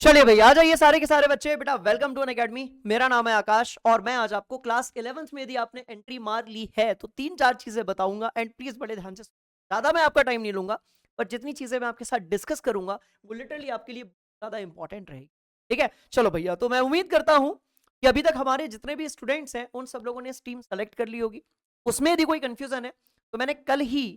चलिए भाई, आ जाइए सारे के सारे बच्चे। बेटा वेलकम टू एन अकेडमी। मेरा नाम है आकाश और मैं आज आपको क्लास 11th में यदि आपने एंट्री मार ली है तो तीन चार चीजें बताऊंगा। एंड प्लीज बड़े ध्यान से, ज्यादा मैं आपका टाइम नहीं लूंगा, पर जितनी चीजें मैं आपके साथ डिस्कस करूंगा वो लिटरली आपके लिए ज्यादा इंपॉर्टेंट रहेगी। ठीक है, चलो भैया। तो मैं उम्मीद करता हूं कि अभी तक हमारे जितने भी स्टूडेंट्स हैं उन सब लोगों ने स्ट्रीम सेलेक्ट कर ली होगी। उसमें यदि कोई कंफ्यूजन है तो मैंने कल ही,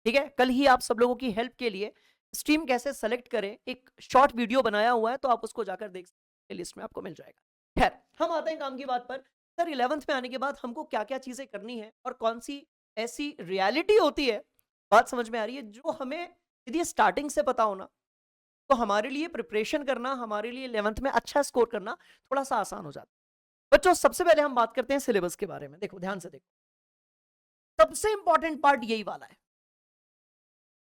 ठीक है, कल ही आप सब लोगों की हेल्प के लिए स्ट्रीम कैसे सेलेक्ट करें एक शॉर्ट वीडियो बनाया हुआ है, तो आप उसको जाकर देख सकते हैं, लिस्ट में आपको मिल जाएगा। खैर, हम आते हैं काम की बात पर। सर 11th में आने के बाद हमको क्या क्या चीजें करनी है और कौन सी ऐसी रियलिटी होती है, बात समझ में आ रही है, जो हमें यदि स्टार्टिंग से पता होना तो हमारे लिए प्रिपरेशन करना, हमारे लिए 11th में अच्छा स्कोर करना थोड़ा सा आसान हो जाता है। बच्चों सबसे पहले हम बात करते हैं सिलेबस के बारे में। देखो ध्यान से देखो, सबसे इंपॉर्टेंट पार्ट यही वाला है।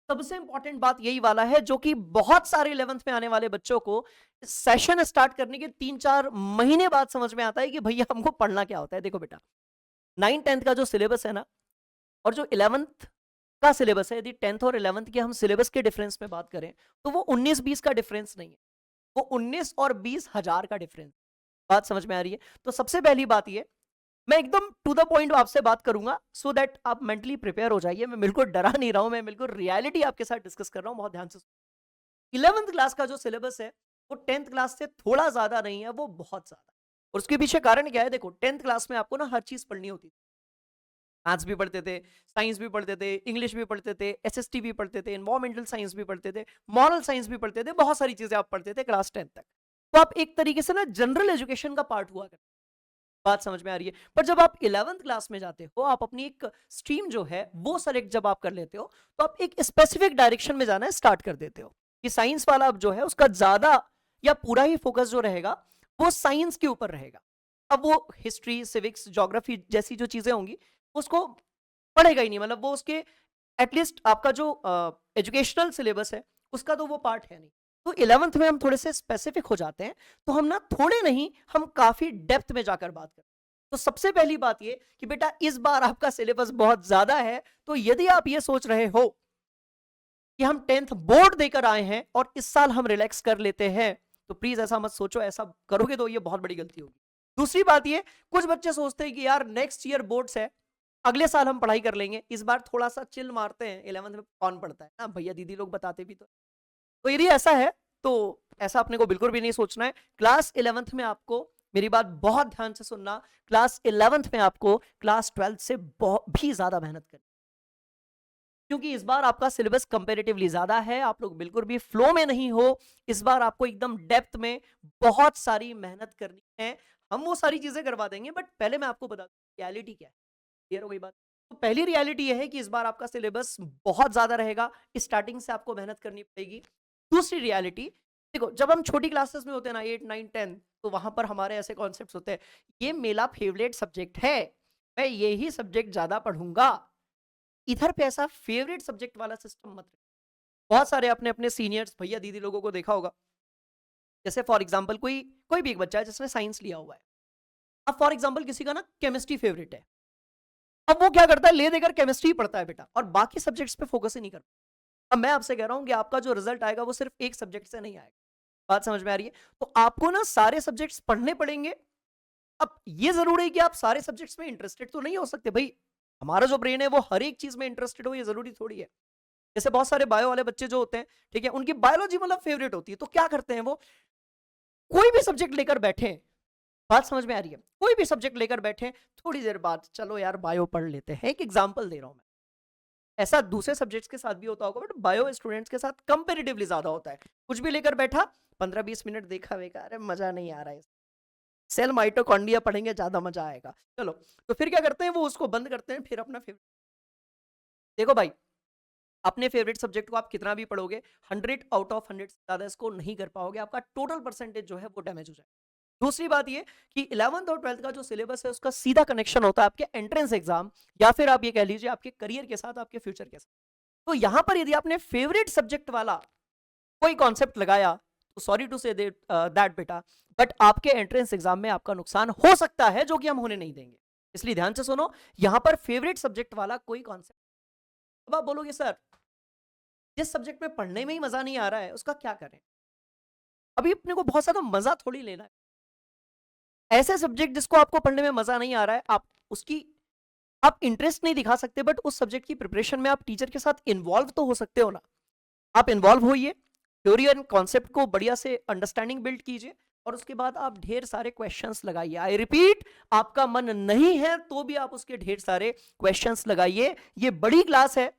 सबसे इंपॉर्टेंट बात यही वाला है जो कि बहुत सारे 11th में आने वाले बच्चों को सेशन स्टार्ट करने के 3-4 महीने बाद समझ में आता है कि भैया हमको पढ़ना क्या होता है। देखो बेटा, 9th-10th का जो सिलेबस है ना, और जो 11th का सिलेबस है, यदि 10th और 11th के हम सिलेबस के डिफरेंस में बात करें तो वो 19-20 का डिफरेंस नहीं है, वो 19 और 20,000 का डिफरेंस। बात समझ में आ रही है? तो सबसे पहली बात ये, मैं एकदम टू द पॉइंट आपसे बात करूंगा सो दैट आप मेंटली प्रिपेयर हो जाइए। मैं बिल्कुल डरा नहीं रहा हूं, मैं बिल्कुल रियलिटी आपके साथ डिस्कस कर रहा हूं। बहुत ध्यान से। 11th क्लास का जो सिलेबस है वो 10th क्लास से थोड़ा ज्यादा नहीं है, वो बहुत ज्यादा। और उसके पीछे कारण क्या है? देखो 10th क्लास में आपको ना हर चीज पढ़नी होती थी। मैथ्स भी पढ़ते थे, साइंस भी पढ़ते थे, इंग्लिश भी पढ़ते थे, एसएसटी भी पढ़ते थे, एनवायरमेंटल साइंस भी पढ़ते थे, मॉरल साइंस भी पढ़ते थे, बहुत सारी चीजें आप पढ़ते थे क्लास 10 तक। तो आप एक तरीके से ना जनरल एजुकेशन का पार्ट हुआ करते। बात समझ में आ रही है? पर जब आप 11th क्लास में जाते हो, आप अपनी एक स्ट्रीम जो है वो सेलेक्ट जब आप कर लेते हो, तो आप एक स्पेसिफिक डायरेक्शन में जाना स्टार्ट कर देते हो कि साइंस वाला अब जो है उसका ज्यादा या पूरा ही फोकस जो रहेगा वो साइंस के ऊपर रहेगा। अब वो हिस्ट्री, सिविक्स, ज्योग्राफी जैसी जो चीजें होंगी उसको पढ़ेगा ही नहीं, मतलब वो उसके एटलीस्ट आपका जो एजुकेशनल सिलेबस है उसका तो वो पार्ट है नहीं। तो 11th में हम थोड़े से स्पेसिफिक हो जाते हैं, तो हम ना थोड़े नहीं, हम काफी डेप्थ में जाकर बात करते हैं। तो सबसे पहली बात ये कि बेटा इस बार आपका सिलेबस बहुत ज्यादा है, तो यदि आप ये सोच रहे हो कि हम 10th बोर्ड देकर आए हैं और इस साल हम रिलैक्स कर लेते हैं, तो प्लीज ऐसा मत सोचो। ऐसा करोगे तो ये बहुत बड़ी गलती होगी। दूसरी बात ये, कुछ बच्चे सोचते हैं कि यार नेक्स्ट ईयर बोर्ड्स है, अगले साल हम पढ़ाई कर लेंगे, इस बार थोड़ा सा चिल मारते हैं, 11th में कौन पढ़ता है ना भैया, दीदी लोग बताते भी तो यदि ऐसा है तो ऐसा अपने को बिल्कुल भी नहीं सोचना है। क्लास 11th में आपको, मेरी बात बहुत ध्यान से सुनना, क्लास 11th में आपको क्लास 12th से भी ज्यादा मेहनत करनी, क्योंकि इस बार आपका सिलेबस कंपैरेटिवली ज्यादा है, आप लोग बिल्कुल भी फ्लो में नहीं हो। इस बार आपको एकदम डेप्थ में बहुत सारी मेहनत करनी है। हम वो सारी चीजें करवा देंगे, बट पहले मैं आपको बता दूं रियलिटी क्या है। क्लियर हो गई बात? तो पहली रियलिटी यह है कि इस बार आपका सिलेबस बहुत ज्यादा रहेगा, स्टार्टिंग से आपको मेहनत करनी पड़ेगी। दूसरी रियलिटी, देखो जब हम छोटी क्लासेस में होते हैं ना, 8 9 10, तो वहां पर हमारे ऐसे कॉन्सेप्ट होते हैं, ये मेरा फेवरेट सब्जेक्ट है, मैं यही सब्जेक्ट ज्यादा पढ़ूंगा। इधर पे ऐसा फेवरेट सब्जेक्ट वाला सिस्टम मत रखिए। बहुत सारे अपने अपने सीनियर्स भैया दीदी लोगों को देखा होगा, जैसे फॉर एग्जाम्पल कोई कोई भी एक बच्चा है जिसने साइंस लिया हुआ है। अब फॉर एग्जाम्पल किसी का ना केमिस्ट्री फेवरेट है, अब वो क्या करता है, ले देकर केमिस्ट्री पढ़ता है बेटा, और बाकी सब्जेक्ट्स पे फोकस ही नहीं करता। अब मैं आपसे कह रहा हूं कि आपका जो रिजल्ट आएगा वो सिर्फ एक सब्जेक्ट से नहीं आएगा। बात समझ में आ रही है? तो आपको ना सारे सब्जेक्ट्स पढ़ने पड़ेंगे। अब ये जरूरी है कि आप सारे सब्जेक्ट्स में इंटरेस्टेड तो नहीं हो सकते भाई। हमारा जो ब्रेन है वो हर एक चीज में इंटरेस्टेड हो, ये जरूरी थोड़ी है। जैसे बहुत सारे बायो वाले बच्चे जो होते हैं, ठीक है, उनकी बायोलॉजी मतलब फेवरेट होती है, तो क्या करते हैं वो, कोई भी सब्जेक्ट लेकर बैठे, बात समझ में आ रही है, कोई भी सब्जेक्ट लेकर बैठे, थोड़ी देर बाद चलो यार बायो पढ़ लेते हैं। एक एग्जांपल दे रहा हूं मैं, ऐसा दूसरे सब्जेक्ट्स के साथ भी होता होगा, बट बायो स्टूडेंट्स के साथ कंपेरेटिवली ज्यादा होता है। कुछ भी लेकर बैठा, 15-20 मिनट देखा वेखा, अरे मजा नहीं आ रहा है, सेल माइटोकॉन्ड्रिया पढ़ेंगे ज्यादा मजा आएगा, चलो। तो फिर क्या करते हैं, वो उसको बंद करते हैं, फिर अपना फेवरेट। देखो भाई, अपने फेवरेट सब्जेक्ट को आप कितना भी पढ़ोगे, 100 आउट ऑफ 100 से ज्यादा इसको नहीं कर पाओगे, आपका टोटल परसेंटेज जो है वो डैमेज हो जाएगा। दूसरी बात ये कि 11th और 12th का जो सिलेबस है उसका सीधा कनेक्शन होता है आपके एंट्रेंस एग्जाम, या फिर आप ये कह लीजिए आपके करियर के साथ, आपके फ्यूचर के साथ। तो यहां पर यदि आपने फेवरेट सब्जेक्ट वाला कोई कॉन्सेप्ट लगाया, तो सॉरी टू से दैट बेटा, बट आपके एंट्रेंस एग्जाम में आपका नुकसान हो सकता है, जो कि हम होने नहीं देंगे। इसलिए ध्यान से सुनो, यहां पर फेवरेट सब्जेक्ट वाला कोई कॉन्सेप्ट, अब आप बोलोगे सर जिस सब्जेक्ट में पढ़ने में ही मजा नहीं आ रहा है उसका क्या करें, अभी अपने को बहुत ज्यादा मजा थोड़ी लेना है। ऐसे सब्जेक्ट जिसको आपको पढ़ने में मजा नहीं आ रहा है, आप इंटरेस्ट नहीं दिखा सकते, बट उस सब्जेक्ट की प्रिपरेशन में आप टीचर के साथ इन्वॉल्व तो हो सकते हो ना। आप इन्वॉल्व होइए, थ्योरी एंड कॉन्सेप्ट को बढ़िया से अंडरस्टैंडिंग बिल्ड कीजिए, और उसके बाद आप ढेर सारे क्वेश्चंस लगाइए। आई रिपीट, आपका मन नहीं है तो भी आप उसके ढेर सारे क्वेश्चंस लगाइए। ये बड़ी क्लास है,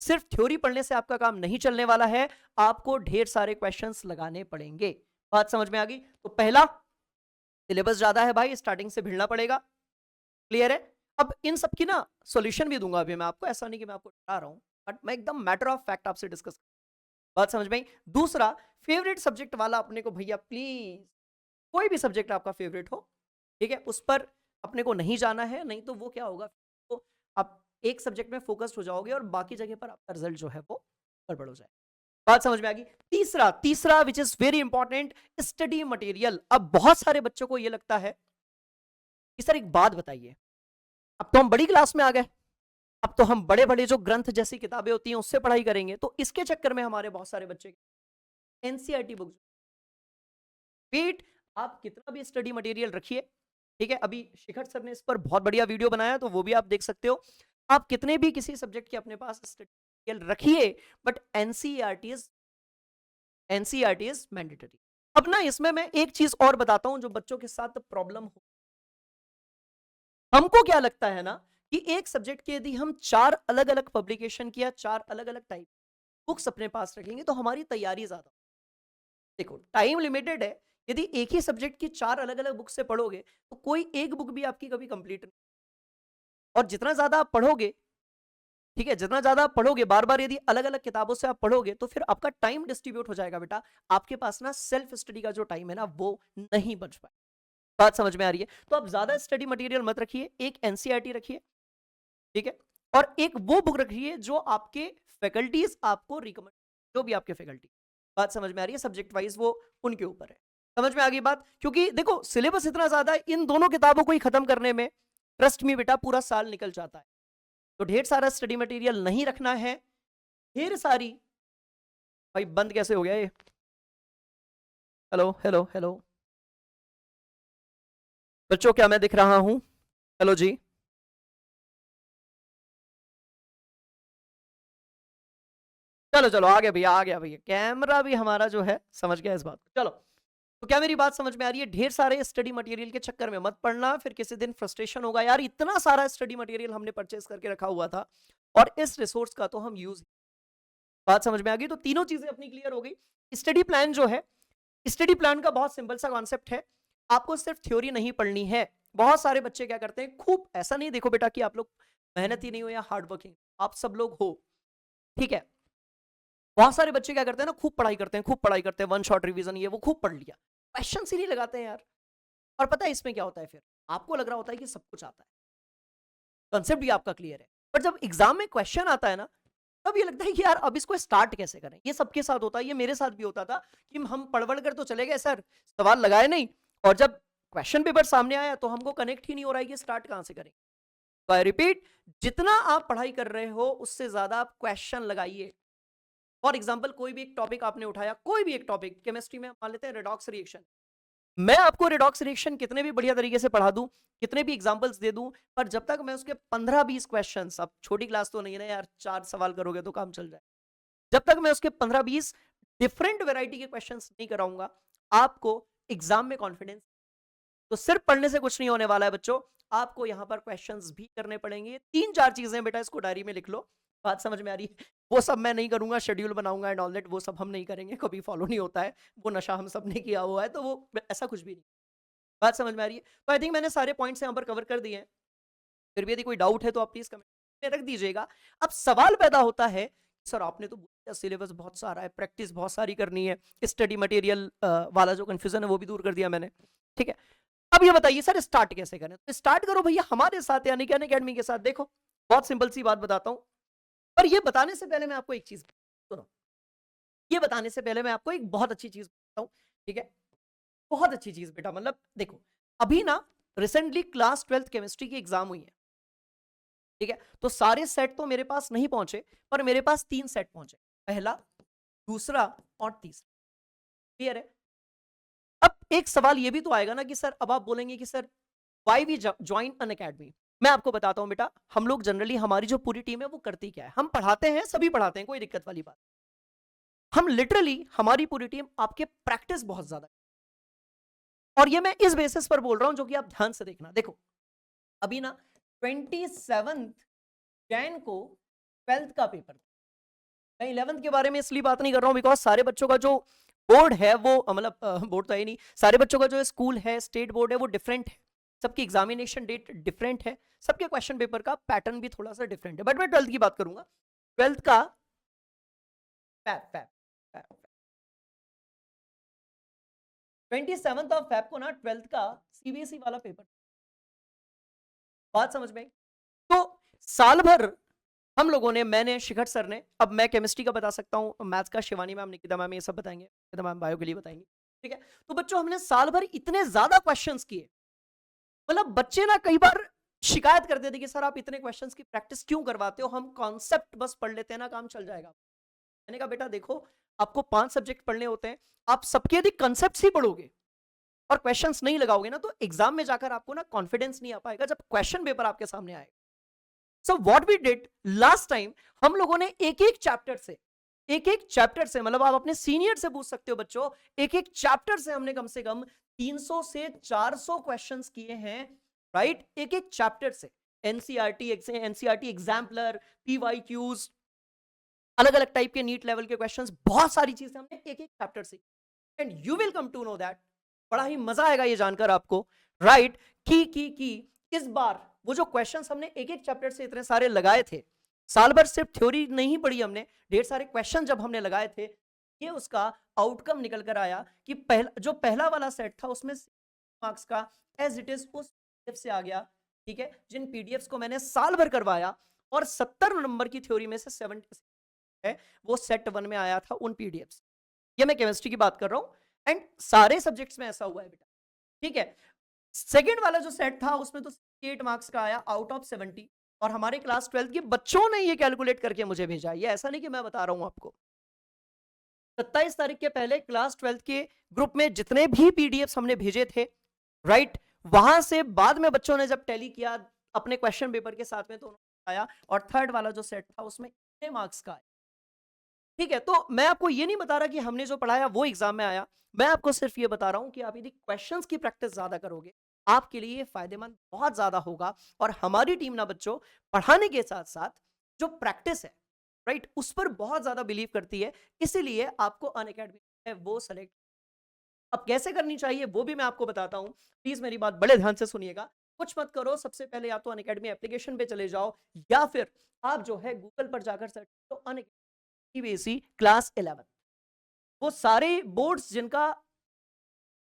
सिर्फ थ्योरी पढ़ने से आपका काम नहीं चलने वाला है, आपको ढेर सारे क्वेश्चंस लगाने पड़ेंगे। बात समझ में आ गई? तो पहला, सिलेबस ज्यादा है भाई, स्टार्टिंग से भिड़ना पड़ेगा। क्लियर है? अब इन सब की ना सॉल्यूशन भी दूंगा अभी मैं आपको, ऐसा नहीं कि मैं आपको डरा रहा हूं, बट मैं एकदम मैटर ऑफ फैक्ट आपसे डिस्कस। बात समझ में आई? दूसरा, फेवरेट सब्जेक्ट वाला अपने को भैया प्लीज, कोई भी सब्जेक्ट आपका फेवरेट हो, ठीक है, उस पर अपने को नहीं जाना है, नहीं तो वो क्या होगा, तो आप एक सब्जेक्ट में फोकस्ड हो जाओगे और बाकी जगह पर आपका रिजल्ट जो है वो गड़बड़ हो जाए। बात समझ में आ गई? तीसरा तीसरा which is very important, study material. अब बहुत सारे बच्चों को ये लगता है कि सर एक बात बताइए, अब तो हम बड़ी क्लास में आ गए, अब तो हम बड़े बड़े जो ग्रंथ जैसी किताबें होती हैं उससे पढ़ाई करेंगे, तो इसके चक्कर में हमारे बहुत सारे बच्चे एनसीईआरटी बुक, वेट, आप कितना भी स्टडी मटेरियल रखिए, ठीक है, अभी शिखर सर ने इस पर बहुत बढ़िया वीडियो बनाया, तो वो भी आप देख सकते हो। आप कितने भी किसी सब्जेक्ट के अपने पास स्टडी मटेरियल रखिए, बट एनसीईआरटी इज मैंडेटरी। अब ना इसमें मैं एक चीज और बताता हूं जो बच्चों के साथ प्रॉब्लम हो। हमको क्या लगता है ना कि एक सब्जेक्ट के यदि हम 4 अलग अलग पब्लिकेशन की या 4 अलग अलग टाइप बुक्स अपने पास रखेंगे तो हमारी तैयारी ज्यादा। देखो टाइम लिमिटेड है, यदि एक ही सब्जेक्ट की 4 अलग अलग बुक से पढ़ोगे तो कोई एक बुक भी आपकी कभी कंप्लीट नहीं। और जितना ज्यादा आप पढ़ोगे, ठीक है, जितना ज्यादा आप पढ़ोगे, बार बार यदि अलग अलग किताबों से आप पढ़ोगे तो फिर आपका टाइम डिस्ट्रीब्यूट हो जाएगा बेटा, आपके पास ना सेल्फ स्टडी का जो टाइम है ना वो नहीं बच पाए। बात समझ में आ रही है? तो आप ज्यादा स्टडी मटेरियल मत रखिए, एक एनसीईआरटी रखिए, ठीक है, और एक वो बुक रखिए जो आपके फैकल्टीज आपको रिकमेंड, जो भी आपके फैकल्टी। बात समझ में आ रही है? सब्जेक्ट वाइज वो उनके ऊपर है। समझ में आ गई बात? क्योंकि देखो सिलेबस इतना ज्यादा है, इन दोनों किताबों को ही खत्म करने में ट्रस्ट मी बेटा पूरा साल निकल जाता है। तो ढेर सारा स्टडी मटेरियल नहीं रखना है, ढेर सारी, भाई बंद कैसे हो गया ये? हेलो हेलो हेलो बच्चों, क्या मैं दिख रहा हूं? हेलो जी, चलो चलो आ गया भैया, आ गया भैया, कैमरा भी हमारा जो है समझ गया इस बात को। चलो, तो क्या मेरी बात समझ में आ रही है? ढेर सारे स्टडी मटेरियल के चक्कर में मत पड़ना, फिर किसी दिन फ्रस्ट्रेशन होगा, यार इतना सारा स्टडी मटेरियल हमने परचेस करके रखा हुआ था और इस रिसोर्स का तो हम यूज। बात समझ में आ गई? तो तीनों चीजें अपनी क्लियर हो गई। स्टडी प्लान जो है, स्टडी प्लान का बहुत सिंपल सा कॉन्सेप्ट है, आपको सिर्फ थ्योरी नहीं पढ़नी है। बहुत सारे बच्चे क्या करते हैं, खूब ऐसा नहीं देखो बेटा कि आप लोग मेहनती नहीं हो या हार्ड वर्किंग, आप सब लोग हो, ठीक है। बहुत सारे बच्चे क्या करते हैं ना, खूब पढ़ाई करते हैं, खूब पढ़ाई करते हैं, वन शॉट रिवीजन, ये वो खूब पढ़ लिया, क्वेश्चन ही नहीं लगाते हैं यार। और पता है इसमें क्या होता है, फिर आपको लग रहा होता है कि सब कुछ आता है, कंसेप्ट भी आपका क्लियर है, पर जब एग्जाम में क्वेश्चन आता है ना, तब ये लगता है कि यार अब इसको स्टार्ट कैसे करें। ये सबके साथ होता है, ये मेरे साथ भी होता था कि हम पढ़ कर तो चले गए सर, सवाल लगाए नहीं, और जब क्वेश्चन पेपर सामने आया तो हमको कनेक्ट ही नहीं हो रहा है कि स्टार्ट कहां से करें। तो आई रिपीट, जितना आप पढ़ाई कर रहे हो उससे ज्यादा आप क्वेश्चन लगाइए। फॉर एग्जाम्पल, कोई भी एक टॉपिक आपने उठाया, कोई भी एक टॉपिक, केमिस्ट्री में मान लेते हैं रेडॉक्स रिएक्शन, मैं आपको रिडॉक्स रिएक्शन कितने भी बढ़िया तरीके से पढ़ा दूं, कितने भी एग्जांपल्स दे दूं, पर जब तक मैं उसके 15-20 क्वेश्चंस, अब छोटी क्लास तो नहीं है ना यार, 4 सवाल करोगे तो काम चल जाए, जब तक मैं उसके 15-20 डिफरेंट वैरायटी के क्वेश्चंस नहीं कराऊंगा, आपको एग्जाम में कॉन्फिडेंस। तो सिर्फ पढ़ने से कुछ नहीं होने वाला है बच्चों, आपको यहां पर क्वेश्चंस भी करने पड़ेंगे। 3-4 चीजें बेटा, इसको डायरी में लिख लो। बात समझ में आ रही है? वो सब मैं नहीं करूंगा, शेड्यूल बनाऊंगा एंड ऑल दैट, वो सब हम नहीं करेंगे, कभी फॉलो नहीं होता है, वो नशा हम सब ने किया हुआ है, तो वो ऐसा कुछ भी नहीं। बात समझ में आ रही है? तो आई थिंक मैंने सारे पॉइंट्स यहाँ पर कवर कर दिए हैं। फिर भी यदि कोई डाउट है तो आप प्लीज कमेंट में रख दीजिएगा। अब सवाल पैदा होता है, सर आपने तो सिलेबस बहुत सारा है, प्रैक्टिस बहुत सारी करनी है, स्टडी मटेरियल वाला जो कंफ्यूजन है वो भी दूर कर दिया मैंने, ठीक है। अब ये बताइए सर स्टार्ट कैसे करें? तो स्टार्ट करो भैया हमारे साथ, यानी कि अनअकैडमी के साथ। देखो बहुत सिंपल सी बात बताता हूं, पर ये बताने से पहले मैं आपको एक चीज सुनो, ये बताने से पहले मैं आपको एक बहुत अच्छी चीज बताता हूं, ठीक है। बहुत अच्छी चीज बेटा, मतलब देखो, अभी ना रिसेंटली क्लास 12th केमिस्ट्री की एग्जाम हुई है, ठीक है, तो सारे सेट तो मेरे पास नहीं पहुंचे, पर मेरे पास 3 सेट पहुंचे, पहला, दूसरा और तीसरा। क्लियर है? एक सवाल ये भी तो आएगा ना कि सर, अब आप बोलेंगे कि sir why we join Unacademy. मैं आपको बताता हूं बेटा, हम लोग जनरली, हमारी जो पूरी टीम है वो करती क्या है, हम पढ़ाते हैं, सभी पढ़ाते हैं, कोई दिक्कत वाली बात। हम लिटरली, हमारी पूरी टीम आपके प्रैक्टिस बहुत ज्यादा, और ये मैं इस बेसिस पर बोल रहा हूं जो कि आप ध्यान से देखना। देखो अभी ना 27 जैन को 12th का पेपर, मैं 11th के बारे में इसलिए बात नहीं कर रहा हूं बिकॉज सारे बच्चों का जो बोर्ड है वो, मतलब बोर्ड तो है नहीं, सारे बच्चों का जो स्कूल है, स्टेट बोर्ड है, वो डिफरेंट है, सबकी एग्जामिनेशन डेट डिफरेंट है, सबके क्वेश्चन पेपर का पैटर्न भी थोड़ा सा डिफरेंट है, बट मैं 12th की बात करूंगा। 12th का Feb Feb Feb 27 of Feb को ना 12th का सीबीएसई वाला पेपर, बात समझ में आई? तो साल भर हम लोगों ने, मैंने, शिखर सर ने, अब मैं केमिस्ट्री का बता सकता हूँ, मैथ्स का शिवानी मैम, निकिता मैम, ये सब बताएंगे, निकिता मैम बायो के लिए बताएंगे, ठीक है। तो बच्चों, हमने साल भर इतने ज्यादा क्वेश्चंस किए, मतलब बच्चे ना कई बार शिकायत करते थे कि सर आप इतने क्वेश्चंस की प्रैक्टिस क्यों करवाते हो, हम कॉन्सेप्ट बस पढ़ लेते हैं ना, काम चल जाएगा। मैंने कहा बेटा देखो, आपको 5 सब्जेक्ट पढ़ने होते हैं, आप सबके यदि कॉन्सेप्ट्स ही पढ़ोगे और क्वेश्चंस नहीं लगाओगे ना, तो एग्जाम में जाकर आपको ना कॉन्फिडेंस नहीं आ पाएगा जब क्वेश्चन पेपर आपके सामने आएगा। So what we did last time, हम लोगों ने एक एक चैप्टर से, मतलब आप अपने सीनियर से पूछ सकते हो बच्चों, एक एक चैप्टर से हमने कम से कम 300 से 400 क्वेश्चंस किए हैं, राइट, एक एक चैप्टर से। एनसीईआरटी एग्जाम्पलर, पीवाईक्यूज, अलग अलग टाइप के नीट लेवल के क्वेश्चंस, बहुत सारी चीजें हमने एक एक चैप्टर से, and you will come to know that, बड़ा ही मजा आएगा ये जानकर आपको, राइट, कि इस बार वो जो क्वेश्चंस हमने एक एक चैप्टर से इतने सारे लगाए थे, साल भर सिर्फ थ्योरी नहीं पढ़ी हमने, ढेर सारे क्वेश्चन जब हमने लगाए थे, ये उसका आउटकम निकल कर आया कि पहला वाला सेट था उसमें मार्क्स का एज इट इज उस पीडीएफ से आ गया, ठीक है, जिन पीडीएफ्स को मैंने साल भर करवाया, और 70 नंबर की थ्योरी में से 70 है वो सेट 1 में आया था उन पीडीएफ्स। ये मैं केमिस्ट्री की बात कर रहा हूं, एंड सारे सब्जेक्ट्स में ऐसा हुआ है बेटा, ठीक है। सेकंड वाला जो सेट था उसमें तो 8 मार्क्स का आया आउट ऑफ 70, और हमारे क्लास 12th के बच्चों ने ये कैलकुलेट करके मुझे भेजा, ये ऐसा नहीं कि मैं बता रहा हूं आपको। 27 तारीख के पहले क्लास 12th के ग्रुप में जितने भी पीडीएफ्स हमने भेजे थे, राइट, वहां से बाद में बच्चों ने जब टैली किया अपने क्वेश्चन पेपर के साथ में, तो उन्होंने आया, और थर्ड वाला जो सेट था उसमें इतने मार्क्स का आया, ठीक है। तो मैं आपको ये नहीं बता रहा कि हमने जो पढ़ाया वो एग्जाम में आया, मैं आपको सिर्फ ये बता रहा हूं कि आप यदि क्वेश्चंस की प्रैक्टिस ज्यादा करोगे, आपके लिए फायदेमंद बहुत ज्यादा होगा। और हमारी टीम ना बच्चों, पढ़ाने के साथ साथ जो प्रैक्टिस है, राइट, उस पर बहुत ज्यादा बिलीव करती है, इसीलिए आपको अनअकैडमी है वो सेलेक्ट। अब कैसे करनी चाहिए वो भी मैं आपको बताता हूं, प्लीज मेरी बात बड़े ध्यान से सुनिएगा, कुछ मत करो, सबसे पहले या तो अनअकैडमी एप्लीकेशन पे चले जाओ, या फिर आप जो है गूगल पर जाकर सर्च करो अनअकैडमी क्लास 11, वो सारे बोर्ड्स जिनका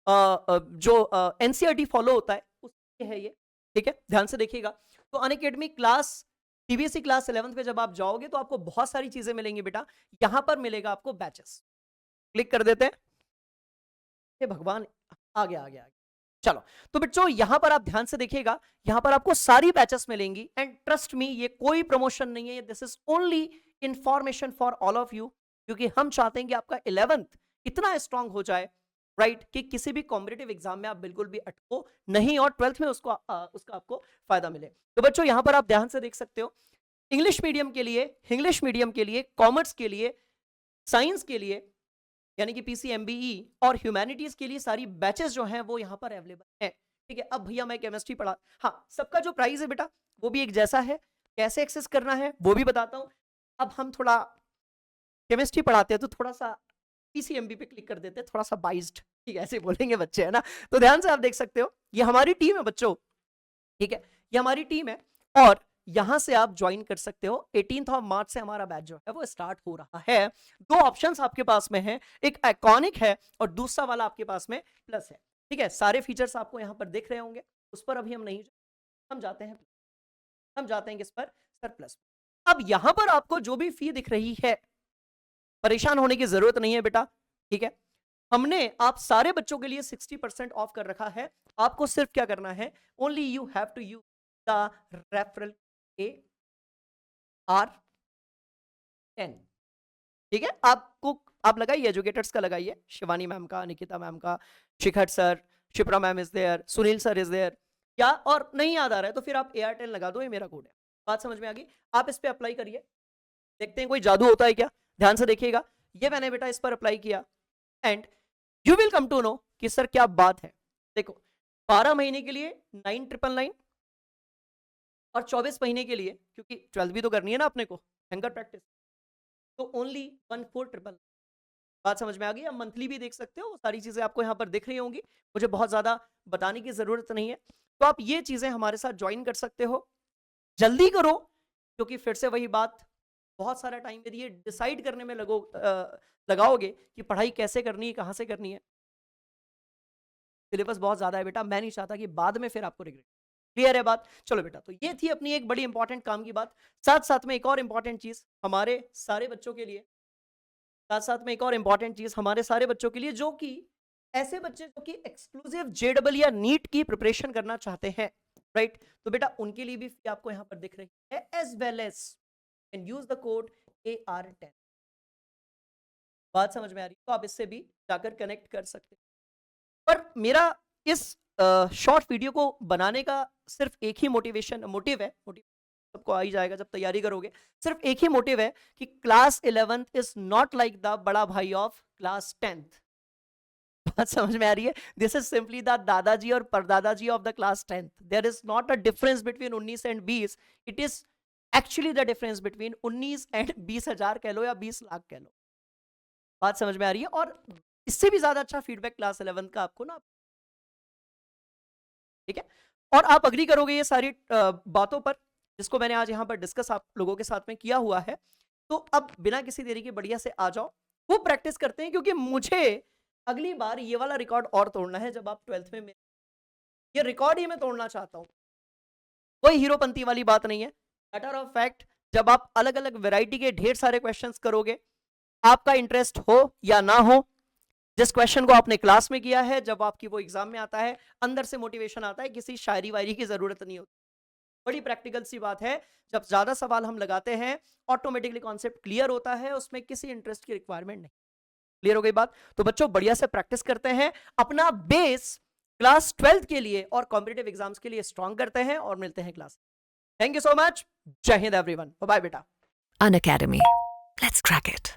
जो एनसीईआरटी फॉलो होता है उसके है ये, ठीक है, ध्यान से देखिएगा। तो Unacademy class, CBSE class 11th पे जब आप जाओगे तो आपको बहुत सारी चीजें मिलेंगी बेटा, यहां पर मिलेगा आपको बैचेस, क्लिक कर देते हैं, हे भगवान, आ गया आ गया आ गया। चलो, तो बच्चों यहां पर आप ध्यान से देखिएगा, यहां पर आपको सारी बैचेस मिलेंगी, एंड ट्रस्ट मी, ये कोई प्रमोशन नहीं है, this is only information for all of you, क्योंकि हम चाहते हैं कि आपका 11th इतना स्ट्रांग हो जाए, राइट, कि किसी भी कॉम्पिटिटिव एग्जाम में आप बिल्कुल भी अटको नहीं, और 12th में उसका आपको फायदा मिले। तो बच्चों यहां पर आप ध्यान से देख सकते हो, इंग्लिश मीडियम के लिए, कॉमर्स के लिए, साइंस के लिए, यानी कि पीसीएमबीई, और ह्यूमैनिटीज के लिए सारी बैचेस जो हैं वो यहाँ पर अवेलेबल हैं, ठीक है। अब भैया मैं केमिस्ट्री पढ़ा, हाँ, सबका जो प्राइस है बेटा वो भी एक जैसा है, कैसे एक्सेस करना है वो भी बताता हूँ। अब हम थोड़ा केमिस्ट्री पढ़ाते हैं तो थोड़ा सा पीसीएमबी पे क्लिक कर देते हैं, थोड़ा सा बाइज्ड, ठीक है, ऐसे बोलेंगे बच्चे, है ना। तो ध्यान से आप देख सकते हो, ये हमारी टीम है बच्चों, ठीक है, ये हमारी टीम है, और यहां से आप ज्वाइन कर सकते हो। 18 ऑफ मार्च से हमारा बैच जो है वो स्टार्ट हो रहा है। दो ऑप्शंस आपके पास में है, एक आइकॉनिक है और दूसरा वाला आपके पास में प्लस है, ठीक है। सारे फीचर्स आपको यहां पर दिख रहे होंगे, उस पर अभी हम नहीं, हम जाते हैं किस पर, सर प्लस। अब यहां पर आपको जो भी फी दिख रही है, परेशान होने की जरूरत नहीं है बेटा, ठीक है। हमने आप सारे बच्चों के लिए 60% ऑफ कर रखा है, आपको सिर्फ क्या करना है, only you have to use the referral AR10, ठीक है, आपको आप लगाइए, एजुकेटर्स का लगाइए, शिवानी मैम का, निकिता मैम का, Shikhar sir, Shipra ma'am is there, Sunil sir is there. क्या और नहीं याद आ रहा है तो फिर आप एयरटेल लगा दो, ये मेरा कोड है। बात समझ में आ गई? आप इस पे अप्लाई करिए, देखते हैं कोई जादू होता है क्या। ध्यान से देखिएगा, ये मैंने बेटा इस पर अप्लाई किया and you will come to know कि सर क्या बात है। देखो 12 महीने के लिए 9,999 और 24 महीने के लिए, क्योंकि 12 भी तो करनी है ना अपने को, हैंगर प्रैक्टिस, तो ओनली 14,999। बात समझ में आ गई? आप मंथली भी देख सकते हो, वो सारी चीजें आपको यहाँ पर दिख रही होंगी, मुझे बहुत ज्यादा बताने की जरूरत नहीं है। तो आप ये चीजें हमारे साथ ज्वाइन कर सकते हो, जल्दी करो, क्योंकि फिर से वही बात, बहुत सारा टाइम यदि ये डिसाइड करने में लगाओगे कि पढ़ाई कैसे करनी है, कहाँ से करनी है, सिलेबस बहुत ज्यादा है बेटा, मैं नहीं चाहता कि बाद में फिर आपको रिग्रेट। क्लियर है बात? चलो बेटा, तो ये थी अपनी एक बड़ी इंपॉर्टेंट काम की बात। साथ साथ में एक और इंपॉर्टेंट चीज हमारे सारे बच्चों के लिए, साथ साथ में एक और इंपॉर्टेंट चीज हमारे सारे बच्चों के लिए, जो कि ऐसे बच्चे जो कि एक्सक्लूसिव जेडबल या नीट की प्रिपरेशन करना चाहते हैं, राइट? तो बेटा उनके लिए भी फी आपको यहां पर दिख रही है, as well as can use the code AR10। बात समझ में आ रही है? तो आप इससे भी जाकर कनेक्ट कर सकते हैं। पर मेरा इस शॉर्ट वीडियो को बनाने का सिर्फ एक ही मोटिव है, सबको आ ही जाएगा जब तैयारी करोगे। सिर्फ एक ही मोटिव है कि class 11th is not like the बड़ा भाई ऑफ क्लास 10th। बात समझ में आ रही है? This is simply the dadaji और pardadaji of the class 10th। There is not a difference between 19 and 20, it is actually the difference between 19 and 20,000 कह लो या 20 लाख कह लो। बात समझ में आ रही है? और इससे भी ज्यादा अच्छा फीडबैक क्लास 11th का आपको ना, ठीक है? और आप अग्री करोगे ये सारी बातों पर, जिसको मैंने आज यहाँ पर डिस्कस आप लोगों के साथ में किया हुआ है। तो अब बिना किसी देरी के बढ़िया से आ जाओ, वो प्रैक्टिस करते हैं, क्योंकि मुझे अगली बार ये वाला रिकॉर्ड और तोड़ना है। जब आप 12th में ये रिकॉर्ड ही मैं तोड़ना चाहता हूँ, कोई हीरोपंती वाली बात नहीं है। मैटर ऑफ फैक्ट, जब आप अलग अलग वैरायटी के ढेर सारे क्वेश्चंस करोगे, आपका इंटरेस्ट हो या ना हो, जिस क्वेश्चन को आपने क्लास में किया है, जब आपकी वो एग्जाम में आता है, अंदर से मोटिवेशन आता है, किसी शायरी वायरी की जरूरत नहीं होती। बड़ी प्रैक्टिकल सी बात है, जब ज्यादा सवाल हम लगाते हैं ऑटोमेटिकली कॉन्सेप्ट क्लियर होता है, उसमें किसी इंटरेस्ट की रिक्वायरमेंट नहीं। क्लियर हो गई बात? तो बच्चों बढ़िया से प्रैक्टिस करते हैं, अपना बेस क्लास 12th के लिए और कॉम्पिटिटिव एग्जाम्स के लिए स्ट्रॉन्ग करते हैं, और मिलते हैं class. Thank you so much, जय हिंद एवरीवन, बाय बेटा। Unacademy. Let's crack it.